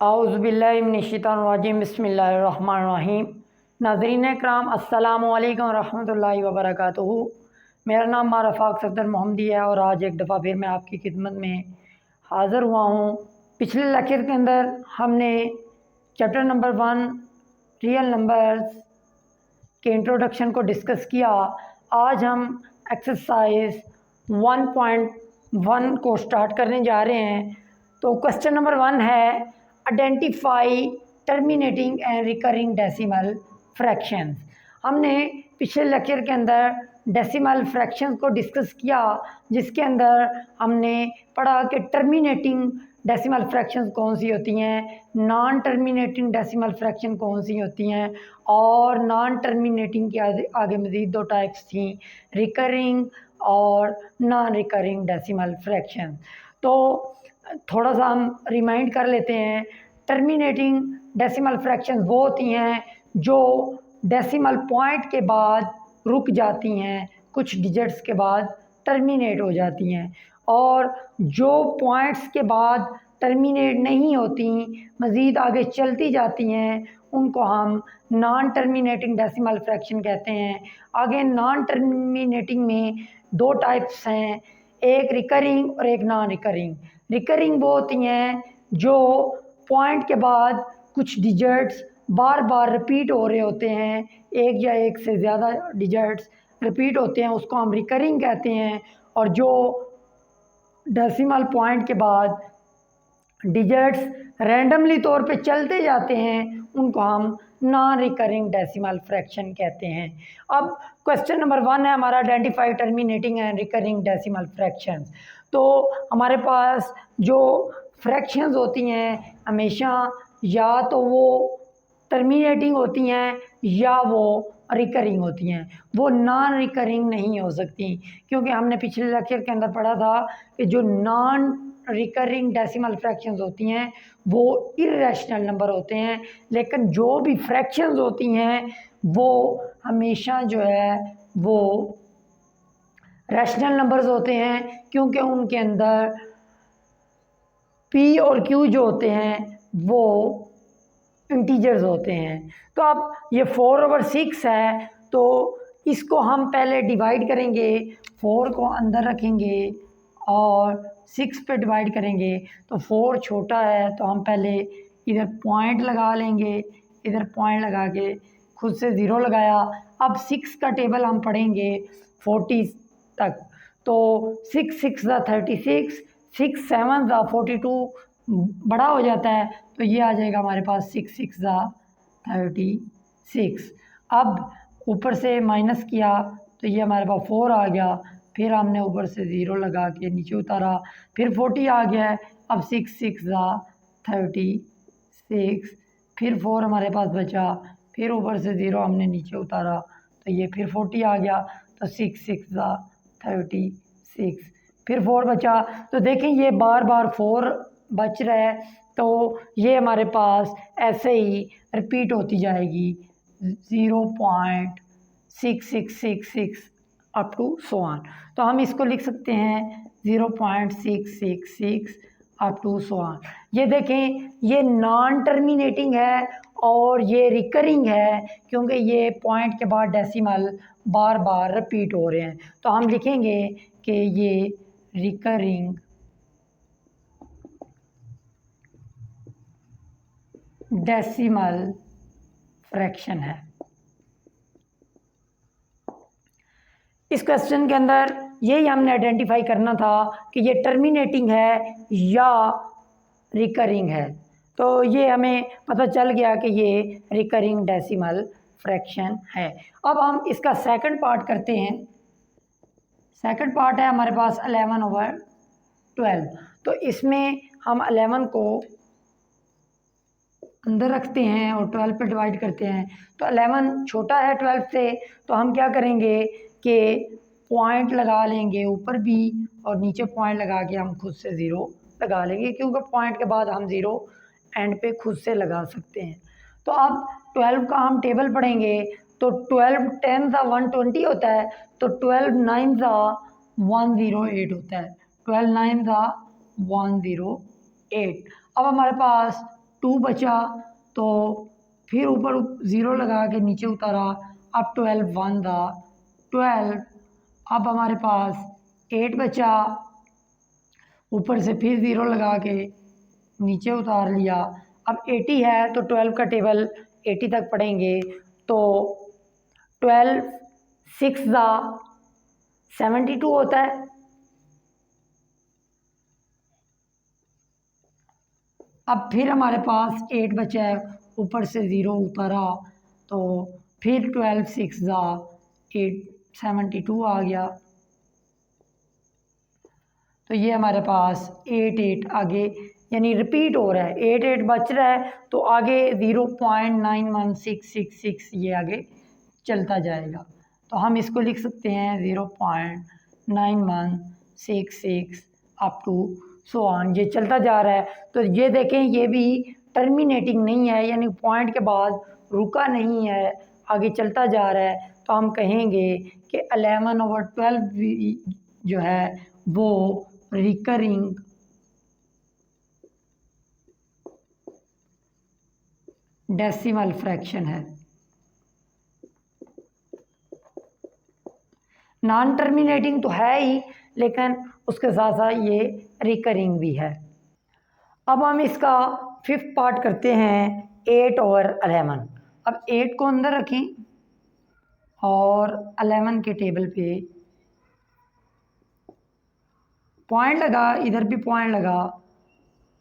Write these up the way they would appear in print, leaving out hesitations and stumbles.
आउज़ुबिल्लाहिमिनश्शैतानिर्रजीम बिस्मिल्लाहिर्रहमानिर्रहीम। नाज़रीन इकराम अस्सलामु अलैकुम रहमतुल्लाहि व बरकातुहू। मेरा नाम मारफ़ाक सफ़दर मोहम्मदी है और आज एक दफ़ा फिर मैं आपकी खिदमत में हाज़िर हुआ हूँ। पिछले लेक्चर के अंदर हमने चैप्टर नंबर 1 रियल नंबर्स के इंट्रोडक्शन को डिस्कस किया। आज हम एक्सरसाइज 1.1 को स्टार्ट करने जा रहे हैं। तो क्वेश्चन नंबर 1 है identify terminating and recurring decimal fractions. हमने पिछले लेक्चर के अंदर डेसिमल फ्रैक्शंस को डिस्कस किया, जिसके अंदर हमने पढ़ा कि टर्मिनेटिंग डेसिमल फ्रैक्शंस कौन सी होती हैं, नॉन टर्मिनेटिंग डेसिमल फ्रैक्शन कौन सी होती हैं, और नॉन टर्मिनेटिंग के आगे मज़ीद 2 टाइप्स थी, रिकरिंग और नॉन रिकरिंग डेसिमल फ्रैक्शन। तो थोड़ा सा हम रिमाइंड कर लेते हैं। टर्मिनेटिंग डेसिमल फ्रैक्शंस वो होती हैं जो डेसिमल पॉइंट के बाद रुक जाती हैं, कुछ डिजिट्स के बाद टर्मिनेट हो जाती हैं, और जो पॉइंट्स के बाद टर्मिनेट नहीं होती, मज़ीद आगे चलती जाती हैं, उनको हम नॉन टर्मिनेटिंग डेसिमल फ्रैक्शन कहते हैं। आगे नॉन टर्मिनेटिंग में 2 टाइप्स हैं, एक रिकरिंग और एक नॉन रिकरिंग। रिकरिंग वो होती हैं जो पॉइंट के बाद कुछ डिजिट्स बार बार रिपीट हो रहे होते हैं, एक या एक से ज़्यादा डिजिट्स रिपीट होते हैं, उसको हम रिकरिंग कहते हैं। और जो डेसिमल पॉइंट के बाद डिजिट्स रैंडमली तौर पे चलते जाते हैं, उनको हम नॉन रिकरिंग डेसिमल फ्रैक्शन कहते हैं। अब क्वेश्चन नंबर 1 है हमारा identify terminating and recurring decimal fractions. तो हमारे पास जो फ्रैक्शंस होती हैं हमेशा या तो वो टर्मिनेटिंग होती हैं या वो रिकरिंग होती हैं, वो नॉन रिकरिंग नहीं हो सकती, क्योंकि हमने पिछले लेक्चर के अंदर पढ़ा था कि जो नॉन रिकरिंग डेसिमल फ्रैक्शंस होती हैं वो इर्रेशनल नंबर होते हैं, लेकिन जो भी फ्रैक्शंस होती हैं वो हमेशा जो है वो रैशनल नंबर्स होते हैं, क्योंकि उनके अंदर पी और क्यू जो होते हैं वो इंटीजर्स होते हैं। तो अब ये 4/6 है, तो इसको हम पहले डिवाइड करेंगे, 4 को अंदर रखेंगे और 6 पे डिवाइड करेंगे। तो 4 छोटा है तो हम पहले इधर पॉइंट लगा लेंगे, इधर पॉइंट लगा के खुद से 0 लगाया। अब 6 का टेबल हम पढ़ेंगे 40 तक। तो 6 6 36, 6 7 42 बड़ा हो जाता है, तो ये आ जाएगा हमारे पास 6 6 36। अब ऊपर से माइनस किया तो ये हमारे पास 4 आ गया, फिर हमने ऊपर से 0 लगा के नीचे उतारा, फिर 40 आ गया है। अब 6 6 36, फिर 4 हमारे पास बचा, फिर ऊपर से 0 हमने नीचे उतारा तो ये फिर 40 आ गया। तो 6 6 36, फिर 4 बचा। तो देखें ये बार बार 4 बच रहा है, तो ये हमारे पास ऐसे ही रिपीट होती जाएगी 0.6666 अप टू सो ऑन। तो हम इसको लिख सकते हैं 0.666 अप टू सो ऑन। ये देखें ये नॉन टर्मिनेटिंग है और ये रिकरिंग है, क्योंकि ये पॉइंट के बाद डेसिमल बार बार रिपीट हो रहे हैं। तो हम लिखेंगे कि ये रिकरिंग डेसिमल फ्रैक्शन है। इस क्वेश्चन के अंदर यही हमने आइडेंटिफाई करना था कि ये टर्मिनेटिंग है या रिकरिंग है। तो ये हमें पता चल गया कि ये रिकरिंग डेसिमल फ्रैक्शन है। अब हम इसका सेकंड पार्ट करते हैं। सेकंड पार्ट है हमारे पास 11/12। तो इसमें हम 11 को अंदर रखते हैं और 12 पे डिवाइड करते हैं। तो 11 छोटा है 12 से, तो हम क्या करेंगे कि पॉइंट लगा लेंगे ऊपर भी और नीचे पॉइंट लगा के हम खुद से 0 लगा लेंगे, क्योंकि पॉइंट के बाद हम 0 एंड पे खुद से लगा सकते हैं। तो अब 12 का हम टेबल पढ़ेंगे, तो 12 10 120 होता है, तो 12 9 108 होता है, 12 9 108। अब हमारे पास 2 बचा, तो फिर ऊपर 0 लगा के नीचे उतारा। अब 12 1 था 12। अब हमारे पास 8 बचा, ऊपर से फिर 0 लगा के नीचे उतार लिया। अब 80 है तो 12 का टेबल 80 तक पढ़ेंगे, तो 12 6 ज़ा 72 होता है। अब फिर हमारे पास 8 बचा है, ऊपर से 0 उतारा, तो फिर 12 6 ज़ा 8 72 आ गया। तो ये हमारे पास 8 8 आगे यानी रिपीट हो रहा है, 8 8 बच रहा है, तो आगे 0.91666 ये आगे चलता जाएगा। तो हम इसको लिख सकते हैं 0.9166 अप टू सो ऑन, ये चलता जा रहा है। तो ये देखें, ये भी टर्मिनेटिंग नहीं है, यानी पॉइंट के बाद रुका नहीं है, आगे चलता जा रहा है। तो हम कहेंगे कि 11/12 जो है वो रिकरिंग डेसिमल फ्रैक्शन है। नॉन टर्मिनेटिंग तो है ही, लेकिन उसके साथ साथ ये रिकरिंग भी है। अब हम इसका 5th पार्ट करते हैं 8 और 11। अब 8 को अंदर रखें और 11 के टेबल पे पॉइंट लगा, इधर भी पॉइंट लगा,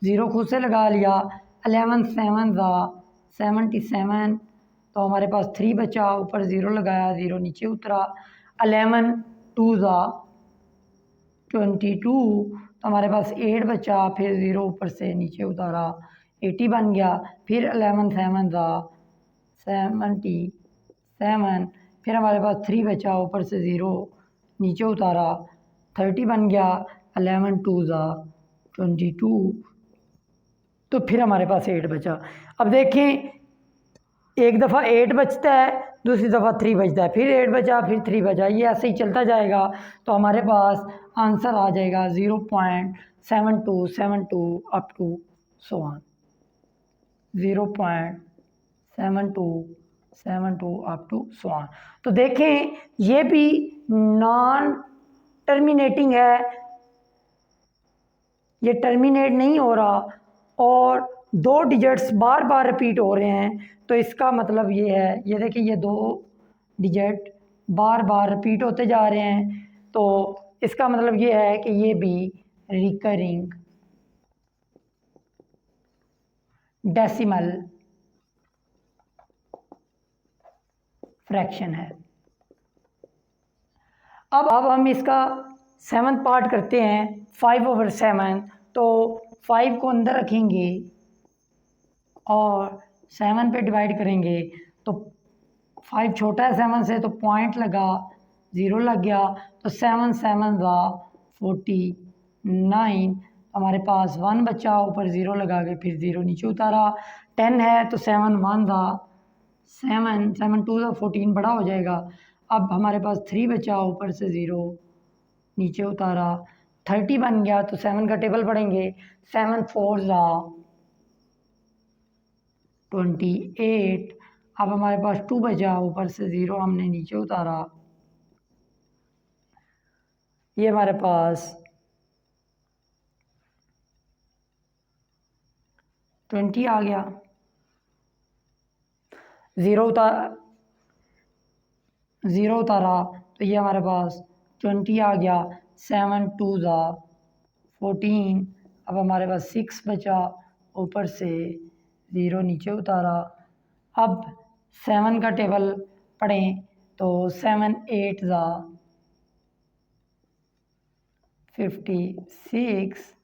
0 खुद से लगा लिया। 11 7 ज़ा 77, तो हमारे पास 3 बचा, ऊपर 0 लगाया, 0 नीचे उतरा। 11 2 ज़ा 22, तो हमारे पास 8 बचा, फिर 0 ऊपर से नीचे उतारा, 80 बन गया। फिर 11 7 ज़ा 77, फिर हमारे पास 3 बचा, ऊपर से 0 नीचे उतारा, 30 बन गया। 11 2 ज़ा 22, तो फिर हमारे पास 8 बचा। अब देखें, एक दफ़ा 8 बचता है, दूसरी दफ़ा 3 बचता है, फिर 8 बचा, फिर 3 बचा, ये ऐसे ही चलता जाएगा। तो हमारे पास आंसर आ जाएगा 0.7272 up to so on, 0.7272 up to so on. तो देखें, ये भी नॉन टर्मिनेटिंग है, ये टर्मिनेट नहीं हो रहा, और 2 डिजिट्स बार बार रिपीट हो रहे हैं। तो इसका मतलब ये है, ये देखिए, ये 2 डिजिट बार बार रिपीट होते जा रहे हैं। तो इसका मतलब ये है कि ये भी रिकरिंग डेसिमल फ्रैक्शन है। अब हम इसका 7th पार्ट करते हैं 5/7। तो 5 को अंदर रखेंगे और 7 पे डिवाइड करेंगे, तो 5 छोटा है 7 से, तो पॉइंट लगा, 0 लग गया, तो 7 7 ज़ा 49, हमारे पास 1 बचा, ऊपर 0 लगा के फिर 0 नीचे उतारा। 10 है तो 7 1 ज़ा 7 7 2 ज़ा 14 बड़ा हो जाएगा। अब हमारे पास 3 बचा, ऊपर से 0 नीचे उतारा, 30 बन गया, तो 7 का टेबल पढ़ेंगे। 7 4 ज़ा 28। अब हमारे पास 2 बचा, ऊपर से 0 हमने नीचे उतारा, ये हमारे पास 20 आ गया। 0 उतारा, तो ये हमारे पास 20 आ गया। 7 2 ज़ा 14। अब हमारे पास 6 बचा, ऊपर से 0 नीचे उतारा। अब 7 का टेबल पढ़ें, तो 7 8 ज़ा 56,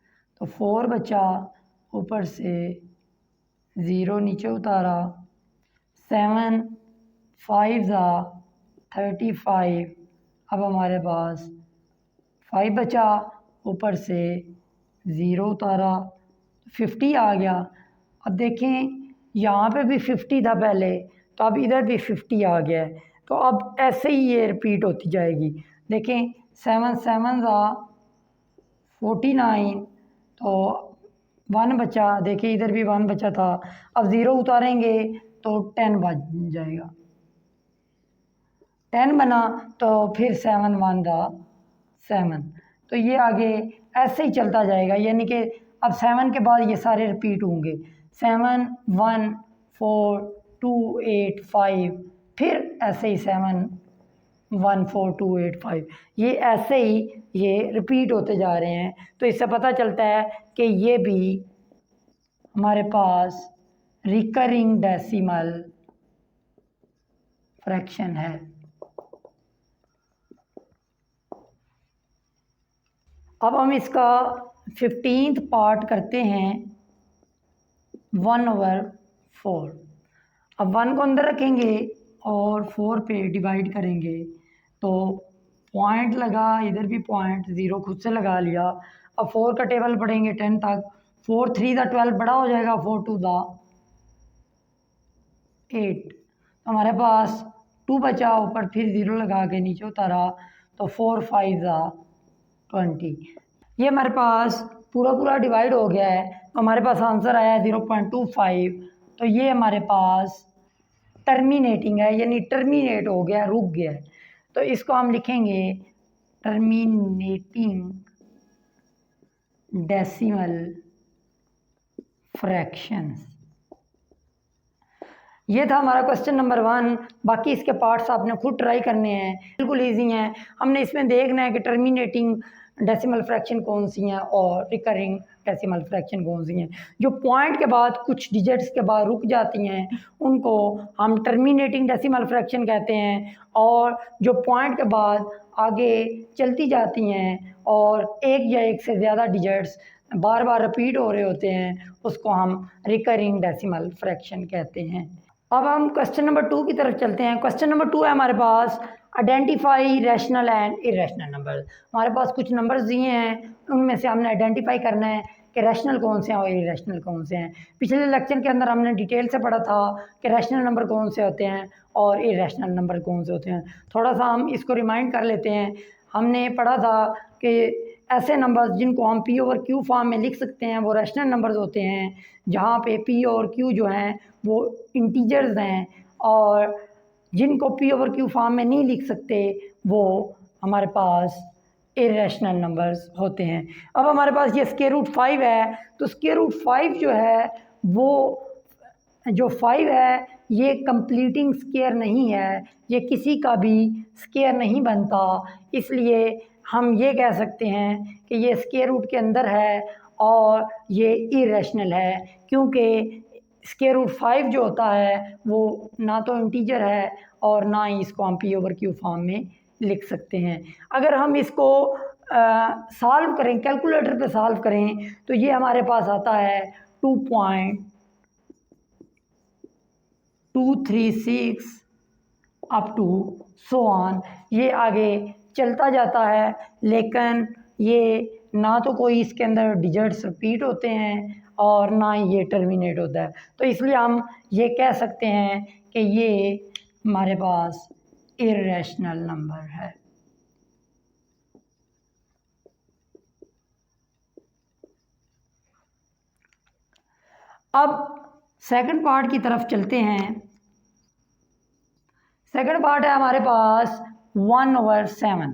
तो 4 बचा, ऊपर से 0 नीचे उतारा। 7 5 ज़ा 35, अब हमारे पास 5 बचा, ऊपर से 0 उतारा, 50 आ गया। अब देखें, यहाँ पे भी 50 था पहले, तो अब इधर भी 50 आ गया है। तो अब ऐसे ही ये रिपीट होती जाएगी। देखें, 7 7 ज़ा 49, तो 1 बचा, देखिए इधर भी 1 बचा था। अब 0 उतारेंगे तो 10 बन जाएगा। 10 बना तो फिर 7 1 दा 7। तो ये आगे ऐसे ही चलता जाएगा, यानी कि अब 7 के बाद ये सारे रिपीट होंगे। 7 1 4 2 8 5, फिर ऐसे ही 7 1 4 2 8 5, ये ऐसे ही ये रिपीट होते जा रहे हैं। तो इससे पता चलता है कि ये भी हमारे पास रिकरिंग डेसिमल फ्रैक्शन है। अब हम इसका 15th पार्ट करते हैं 1/4। अब 1 को अंदर रखेंगे और 4 पे डिवाइड करेंगे तो पॉइंट लगा, इधर भी पॉइंट, 0 खुद से लगा लिया। अब 4 का टेबल पढ़ेंगे 10 तक। 4 3 दा 12 बड़ा हो जाएगा, 4 2 दा 8। तो हमारे पास 2 बचा, ऊपर फिर 0 लगा के नीचे उतारा तो 4 5 दा 20। ये हमारे पास पूरा पूरा डिवाइड हो गया है, तो हमारे पास आंसर आया है 0.25। तो ये हमारे पास टर्मिनेटिंग है, यानी टर्मिनेट हो गया, रुक गया है। तो इसको हम लिखेंगे टर्मिनेटिंग डेसिमल फ्रैक्शंस। ये था हमारा क्वेश्चन नंबर 1। बाकी इसके पार्ट्स आपने खुद ट्राई करने हैं, बिल्कुल इजी हैं। हमने इसमें देखना है कि टर्मिनेटिंग डेसिमल फ्रैक्शन कौन सी हैं और रिकरिंग डेसिमल फ्रैक्शन कौन सी हैं। जो पॉइंट के बाद कुछ डिजिट्स के बाद रुक जाती हैं उनको हम टर्मिनेटिंग डेसिमल फ्रैक्शन कहते हैं, और जो पॉइंट के बाद आगे चलती जाती हैं और एक या एक से ज़्यादा डिजिट्स बार बार रिपीट हो रहे होते हैं उसको हम रिकरिंग डेसिमल फ्रैक्शन कहते हैं। अब हम क्वेश्चन नंबर 2 की तरफ चलते हैं। क्वेश्चन नंबर 2 है हमारे पास identify rational and irrational number. हमारे पास कुछ नंबर्स दिए हैं, उनमें से हमने आइडेंटिफाई करना है कि रैशनल कौन से हैं और इरेशनल कौन से हैं। पिछले लेक्चर के अंदर हमने डिटेल से पढ़ा था कि रैशनल नंबर कौन से होते हैं और इरेशनल नंबर कौन से होते हैं। थोड़ा सा हम इसको रिमाइंड कर लेते हैं। हमने पढ़ा था कि ऐसे नंबर्स जिनको हम पी ओवर क्यू फॉर्म में लिख सकते हैं वो रैशनल नंबर्स होते हैं, जहाँ पे पी और क्यू जो हैं वो इंटीजर्स हैं, और जिनको पी ओवर क्यू फॉर्म में नहीं लिख सकते वो हमारे पास इरेशनल नंबर्स होते हैं। अब हमारे पास ये स्क्वायर रूट 5 है, तो स्क्वायर रूट 5 जो है वो जो 5 है ये कंप्लीटिंग स्क्वायर नहीं है, ये किसी का भी स्क्वायर नहीं बनता। इसलिए हम ये कह सकते हैं कि ये स्क्वायर रूट के अंदर है और ये इरेशनल है, क्योंकि स्क्वायर रूट 5 जो होता है वो ना तो इंटीजर है और ना ही इसको हम पी ओवर क्यू फॉर्म में लिख सकते हैं। अगर हम इसको सॉल्व करें, कैलकुलेटर पे सॉल्व करें, तो ये हमारे पास आता है 2.236 अप टू सो ऑन। ये आगे चलता जाता है, लेकिन ये ना तो कोई इसके अंदर डिजिट्स रिपीट होते हैं और ना ही ये टर्मिनेट होता है। तो इसलिए हम ये कह सकते हैं कि ये हमारे पास इरेशनल नंबर है। अब सेकंड पार्ट की तरफ चलते हैं। सेकंड पार्ट है हमारे पास 1/7।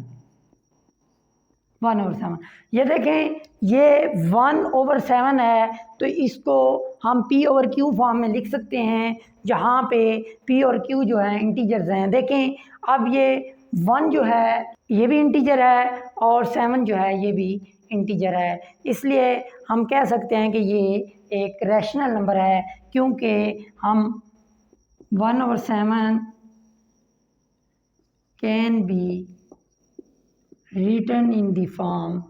1/7, ये देखें ये 1/7 है, तो इसको हम पी ओवर क्यू फॉर्म में लिख सकते हैं, जहाँ पे पी और क्यू जो है इंटीजर्स हैं। देखें अब ये 1 जो है ये भी इंटीजर है और 7 जो है ये भी इंटीजर है, इसलिए हम कह सकते हैं कि ये एक रैशनल नंबर है, क्योंकि हम 1/7 can be written in the form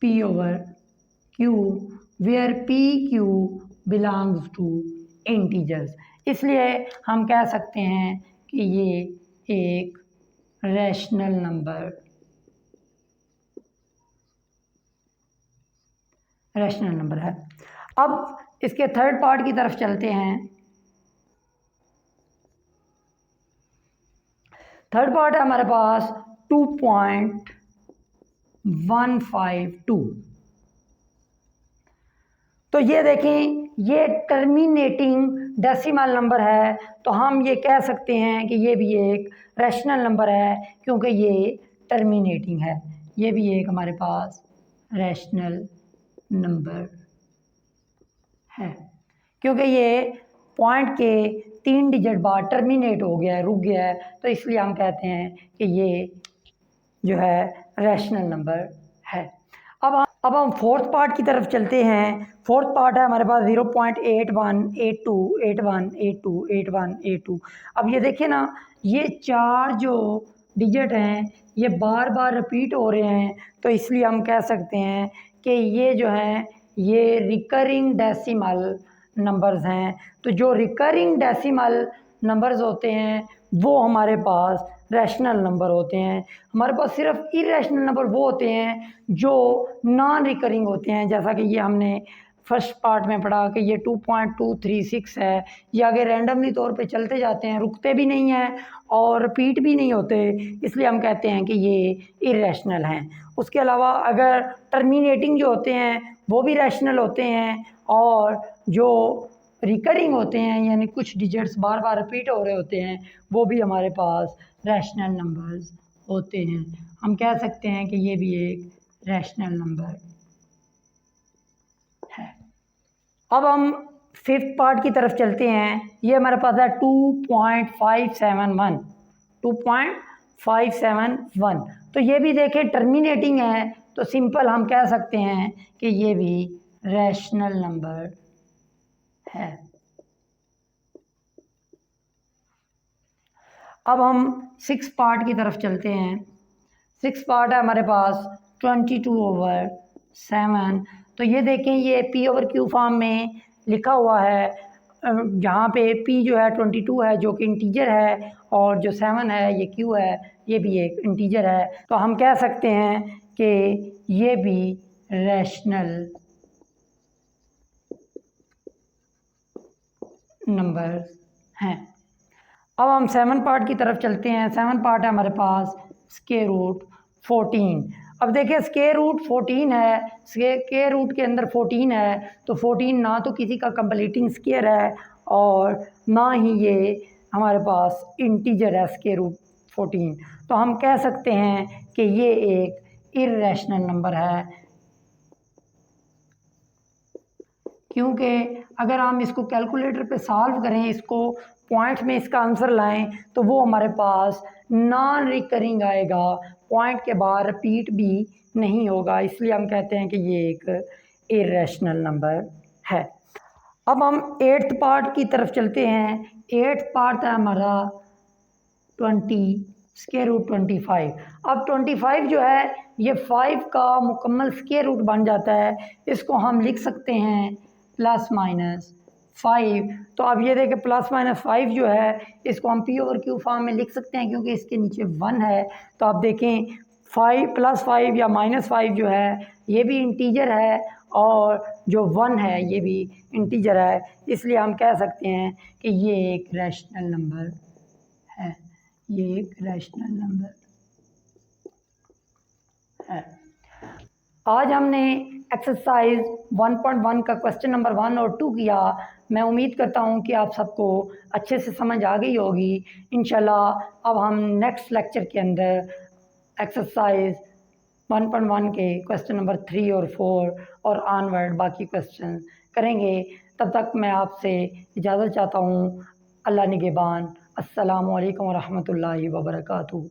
P over Q where PQ belongs to integers। इसलिए हम कह सकते हैं कि ये एक रैशनल नंबर है। अब इसके थर्ड पार्ट की तरफ चलते हैं। थर्ड पार्ट है हमारे पास 2.152। तो ये देखें, ये टर्मिनेटिंग डेसिमल नंबर है, तो हम ये कह सकते हैं कि ये भी एक रैशनल नंबर है क्योंकि ये टर्मिनेटिंग है। ये भी एक हमारे पास रैशनल नंबर है क्योंकि ये पॉइंट के 3 डिजिट बाद टर्मिनेट हो गया है, रुक गया है, तो इसलिए हम कहते हैं कि ये जो है रैशनल नंबर है। अब हम फोर्थ पार्ट की तरफ चलते हैं। फोर्थ पार्ट है हमारे पास 0.818281828182। अब ये देखिए ना, ये 4 जो डिजिट हैं ये बार बार रिपीट हो रहे हैं, तो इसलिए हम कह सकते हैं कि ये जो हैं ये रिकरिंग डेसिमल नंबर्स हैं। तो जो रिकरिंग डेसिमल नंबर्स होते हैं वो हमारे पास रैशनल नंबर होते हैं। हमारे पास सिर्फ इरेशनल नंबर वो होते हैं जो नॉन रिकरिंग होते हैं, जैसा कि ये हमने फर्स्ट पार्ट में पढ़ा कि ये 2.236 है। ये आगे रैंडमली तौर पे चलते जाते हैं, रुकते भी नहीं हैं और रिपीट भी नहीं होते, इसलिए हम कहते हैं कि ये इरेशनल हैं। उसके अलावा अगर टर्मिनेटिंग जो होते हैं वो भी रैशनल होते हैं, और जो रिकरिंग होते हैं यानी कुछ डिजिट्स बार बार रिपीट हो रहे होते हैं वो भी हमारे पास रैशनल नंबर्स होते हैं। हम कह सकते हैं कि ये भी एक रैशनल नंबर है। अब हम फिफ्थ पार्ट की तरफ चलते हैं। ये हमारे पास है 2.571 2.571। तो ये भी देखें टर्मिनेटिंग है, तो सिंपल हम कह सकते हैं कि ये भी रैशनल नंबर है। अब हम 6 पार्ट की तरफ चलते हैं। 6 पार्ट है हमारे पास 22/7। तो ये देखें, ये P/Q फॉर्म में लिखा हुआ है, जहाँ पे P जो है 22 है जो कि इंटीजर है, और जो 7 है ये Q है, ये भी एक इंटीजर है। तो हम कह सकते हैं कि ये भी रैशनल नंबर हैं। अब हम 7 पार्ट की तरफ चलते हैं। 7 पार्ट है हमारे पास स्क्वायर रूट 14। अब देखिए स्क्वायर रूट 14 है, स्क्वायर रूट के अंदर 14 है, तो 14 ना तो किसी का कंप्लीटिंग स्क्वायर है और ना ही ये हमारे पास इंटीजर है स्क्वायर रूट 14। तो हम कह सकते हैं कि ये एक इर्रेशनल नंबर है, क्योंकि अगर हम इसको कैलकुलेटर पे सॉल्व करें, इसको पॉइंट में इसका आंसर लाएं, तो वो हमारे पास नॉन रिकरिंग आएगा, पॉइंट के बाद रिपीट भी नहीं होगा, इसलिए हम कहते हैं कि ये एक इरेशनल नंबर है। अब हम 8th पार्ट की तरफ चलते हैं। 8th पार्ट है हमारा 20 स्क्वायर रूट 25। अब 25 जो है ये 5 का मुकम्मल स्क्वायर रूट बन जाता है। इसको हम लिख सकते हैं +-5। तो अब ये देखें +-5 जो है इसको हम P/Q फॉर्म में लिख सकते हैं क्योंकि इसके नीचे 1 है। तो आप देखें 5 +5 या -5 जो है ये भी इंटीजर है, और जो 1 है ये भी इंटीजर है, इसलिए हम कह सकते हैं कि ये एक रैशनल नंबर है। ये एक रैशनल नंबर है। आज हमने एक्सरसाइज 1.1 का क्वेश्चन नंबर 1 और 2 किया। मैं उम्मीद करता हूँ कि आप सबको अच्छे से समझ आ गई होगी। इंशाल्लाह अब हम नेक्स्ट लेक्चर के अंदर एक्सरसाइज 1.1 के क्वेश्चन नंबर 3 और 4 और ऑनवर्ड बाकी क्वेश्चन करेंगे। तब तक मैं आपसे इजाज़त चाहता हूँ। अल्लाह निगहबान। अस्सलामु अलैकुम व रहमतुल्लाहि व बरकातुहू।